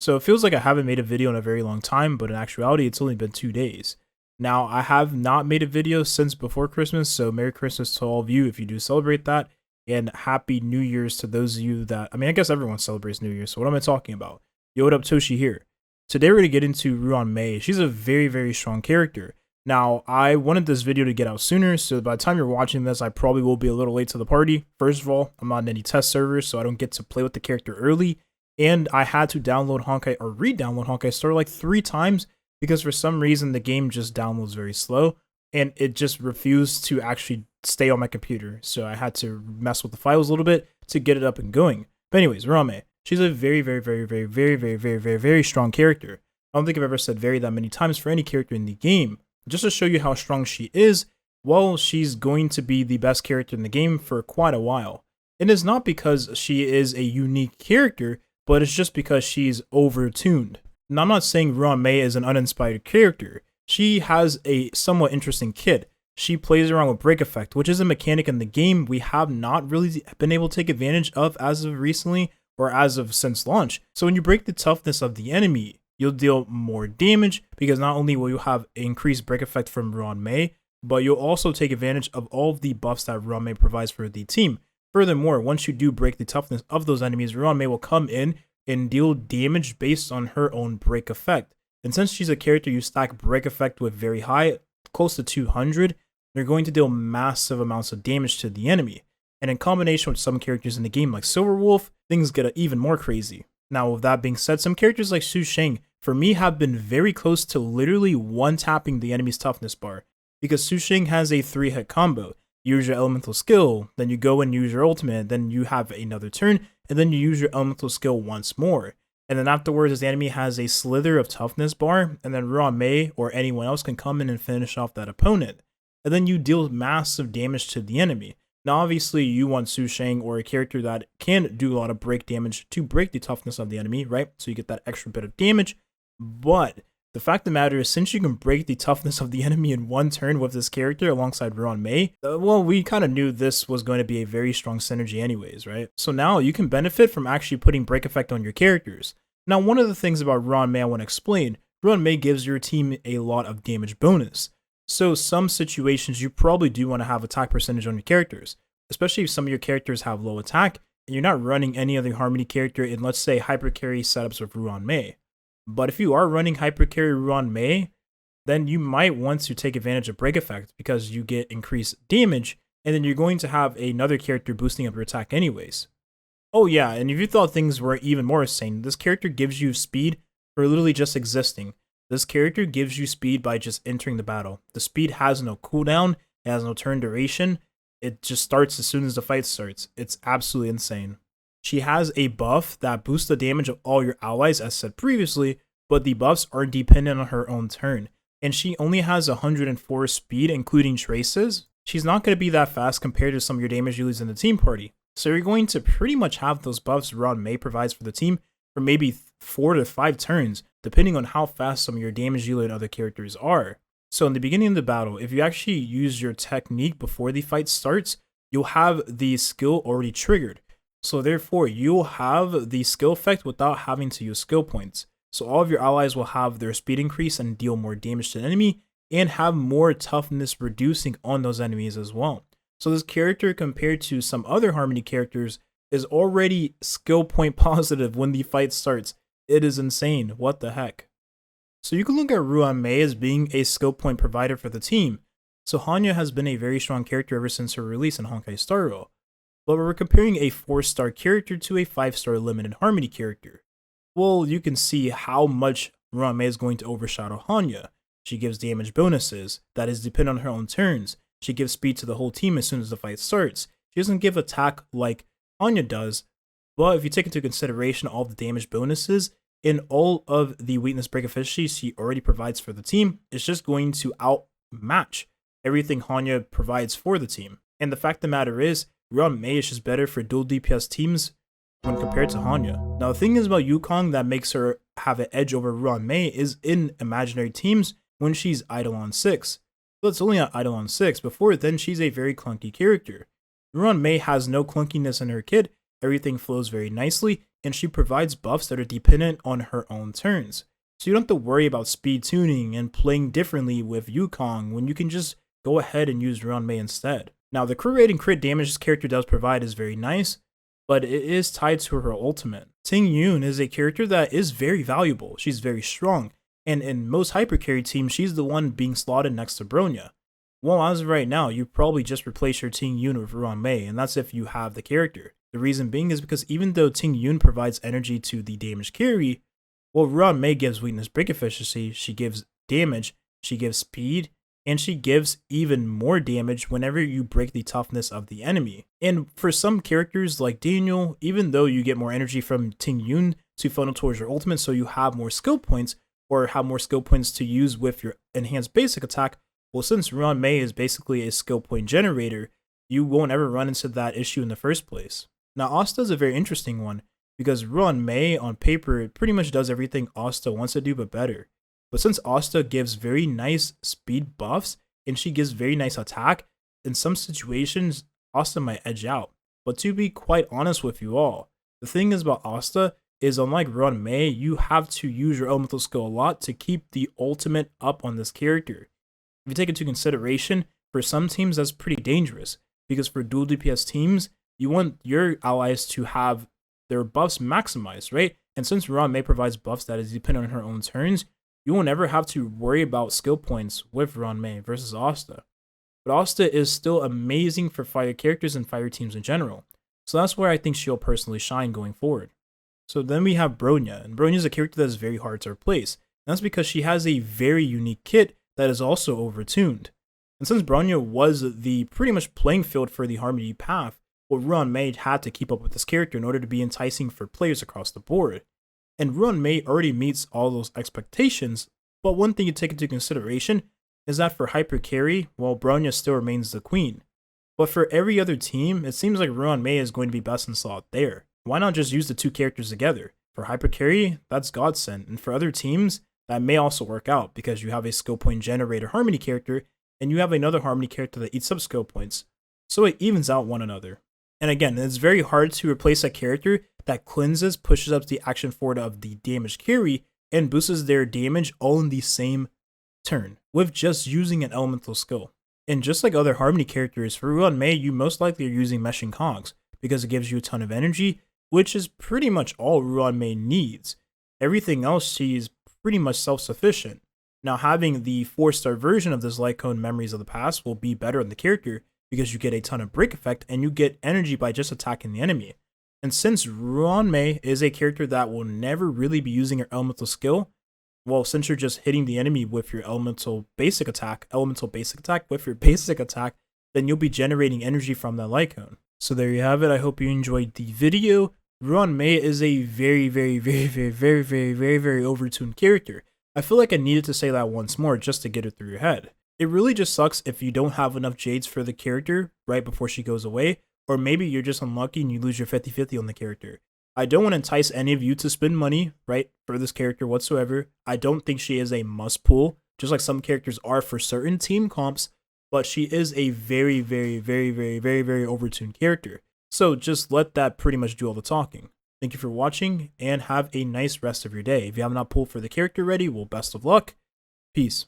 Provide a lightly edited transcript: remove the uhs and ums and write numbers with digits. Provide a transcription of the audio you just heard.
So it feels like I haven't made a video in a very long time, but in actuality, it's only been 2 days. Now, I have not made a video since before Christmas, so Merry Christmas to all of you if you do celebrate that, and Happy New Year's to those of you that, I guess everyone celebrates New Year's, so what am I talking about? Yo, what up, Toshi here. Today we're going to get into Ruan May. She's a very, very strong character. Now, I wanted this video to get out sooner, so by the time you're watching this, I probably will be a little late to the party. First of all, I'm not in any test servers, so I don't get to play with the character early, and I had to download Honkai or re-download Honkai Star like 3 times because for some reason the game just downloads very slow and it just refused to actually stay on my computer. So I had to mess with the files a little bit to get it up and going. But anyways, Ruan May, she's a very, very, very, very, very, very, very, very, very strong character. I don't think I've ever said very that many times for any character in the game. Just to show you how strong she is, well, she's going to be the best character in the game for quite a while. And it's not because she is a unique character, but it's just because she's overtuned. Now, I'm not saying Ruan May is an uninspired character. She has a somewhat interesting kit. She plays around with break effect, which is a mechanic in the game we have not really been able to take advantage of as of recently or as of since launch. So when you break the toughness of the enemy, you'll deal more damage because not only will you have increased break effect from Ruan May, but you'll also take advantage of all of the buffs that Ruan May provides for the team. Furthermore, once you do break the toughness of those enemies, Ruan May will come in and deal damage based on her own break effect. And since she's a character you stack break effect with very high, close to 200, you're going to deal massive amounts of damage to the enemy. And in combination with some characters in the game like Silverwolf, things get even more crazy. Now, with that being said, some characters like Su Sheng, for me, have been very close to literally one-tapping the enemy's toughness bar. Because Su Sheng has a 3-hit combo. You use your elemental skill, then you go and use your ultimate, then you have another turn, and then you use your elemental skill once more. And then afterwards, the enemy has a slither of toughness bar, and then Ruan May or anyone else can come in and finish off that opponent. And then you deal massive damage to the enemy. Now obviously you want Su Sheng or a character that can do a lot of break damage to break the toughness of the enemy, right? So you get that extra bit of damage. But the fact of the matter is, since you can break the toughness of the enemy in one turn with this character alongside Ruan May, well, we kind of knew this was going to be a very strong synergy anyways, right? So now you can benefit from actually putting break effect on your characters. Now, one of the things about Ruan May I want to explain, Ruan May gives your team a lot of damage bonus. So some situations you probably do want to have attack percentage on your characters, especially if some of your characters have low attack and you're not running any other Harmony character in, let's say, hypercarry setups with Ruan May. But if you are running hypercarry Ruan May, then you might want to take advantage of break effect because you get increased damage, and then you're going to have another character boosting up your attack anyways. Oh yeah, and if you thought things were even more insane, this character gives you speed for literally just existing. This character gives you speed by just entering the battle. The speed has no cooldown, it has no turn duration, it just starts as soon as the fight starts. It's absolutely insane. She has a buff that boosts the damage of all your allies as said previously, but the buffs are dependent on her own turn. And she only has 104 speed including traces. She's not going to be that fast compared to some of your damage dealers in the team party. So you're going to pretty much have those buffs Ruan May provides for the team for maybe 4 to 5 turns, depending on how fast some of your damage dealer and other characters are. So in the beginning of the battle, if you actually use your technique before the fight starts, you'll have the skill already triggered. So therefore, you'll have the skill effect without having to use skill points. So all of your allies will have their speed increase and deal more damage to the enemy, and have more toughness reducing on those enemies as well. So this character, compared to some other Harmony characters, is already skill point positive when the fight starts. It is insane. What the heck? So you can look at Ruan May as being a skill point provider for the team. So Hanya has been a very strong character ever since her release in Honkai Star Rail. But we're comparing a 4-star character to a 5-star limited Harmony character. Well, you can see how much Ruan May is going to overshadow Hanya. She gives damage bonuses that is dependent on her own turns. She gives speed to the whole team as soon as the fight starts. She doesn't give attack like Hanya does, but if you take into consideration all the damage bonuses and all of the weakness break efficiency she already provides for the team, it's just going to outmatch everything Hanya provides for the team. And the fact of the matter is, Ruan May is just better for dual DPS teams when compared to Hanya. Now, the thing is about Yukong that makes her have an edge over Ruan May is in imaginary teams when she's idle on 6. So it's only at idle on 6. Before then, she's a very clunky character. Ruan May has no clunkiness in her kit, everything flows very nicely, and she provides buffs that are dependent on her own turns. So you don't have to worry about speed tuning and playing differently with Yukong when you can just go ahead and use Ruan May instead. Now the crit rate and crit damage this character does provide is very nice, but it is tied to her ultimate. Ting Yun is a character that is very valuable. She's very strong, and in most hypercarry teams, she's the one being slotted next to Bronya. Well, as of right now, you probably just replace your Ting Yun with Ruan May, and that's if you have the character. The reason being is because even though Ting Yun provides energy to the damage carry, well, Ruan May gives weakness break efficiency, she gives damage, she gives speed, and she gives even more damage whenever you break the toughness of the enemy. And for some characters like Daniel, even though you get more energy from Ting Yun to funnel towards your ultimate so you have more skill points, or have more skill points to use with your enhanced basic attack, well, since Ruan May is basically a skill point generator, you won't ever run into that issue in the first place. Now, Asta is a very interesting one, because Ruan May, on paper, it pretty much does everything Asta wants to do, but better. But since Asta gives very nice speed buffs, and she gives very nice attack, in some situations, Asta might edge out. But to be quite honest with you all, the thing is about Asta is, unlike Ruan May, you have to use your elemental skill a lot to keep the ultimate up on this character. If you take into consideration, for some teams that's pretty dangerous, because for dual DPS teams, you want your allies to have their buffs maximized, right? And since Ruan May provides buffs that is dependent on her own turns, you won't ever have to worry about skill points with Ruan May versus Asta. But Asta is still amazing for fire characters and fire teams in general, so that's where I think she'll personally shine going forward. So then we have Bronya, and Bronya is a character that is very hard to replace, and that's because she has a very unique kit that is also overtuned. And since Bronya was the pretty much playing field for the Harmony path, well, Ruan May had to keep up with this character in order to be enticing for players across the board. And Ruan May already meets all those expectations, but one thing to take into consideration is that for hyper carry, well, Bronya still remains the queen. But for every other team, it seems like Ruan May is going to be best in slot there. Why not just use the two characters together? For hyper carry, that's godsend, and for other teams, that may also work out because you have a skill point generator Harmony character, and you have another Harmony character that eats up skill points, so it evens out one another. And again, it's very hard to replace a character that cleanses, pushes up the action forward of the damage carry, and boosts their damage all in the same turn, with just using an elemental skill. And just like other Harmony characters, for Ruan May, you most likely are using Meshing Cogs, because it gives you a ton of energy, which is pretty much all Ruan May needs. Everything else, she is pretty much self-sufficient. Now, having the 4-star version of this Light Cone Memories of the Past will be better on the character, because you get a ton of break effect and you get energy by just attacking the enemy. And since Ruan May is a character that will never really be using her elemental skill, well, since you're just hitting the enemy with your elemental basic attack with your basic attack, then you'll be generating energy from that Light Cone. So there you have it. I hope you enjoyed the video. Ruan May is a very overtuned character. I feel like I needed to say that once more just to get it through your head. It really just sucks if you don't have enough Jades for the character right before she goes away, or maybe you're just unlucky and you lose your 50-50 on the character. I don't want to entice any of you to spend money, right, for this character whatsoever. I don't think she is a must pull, just like some characters are for certain team comps, but she is a very overtuned character. So just let that pretty much do all the talking. Thank you for watching, and have a nice rest of your day. If you have not pulled for the character ready, well, best of luck. Peace.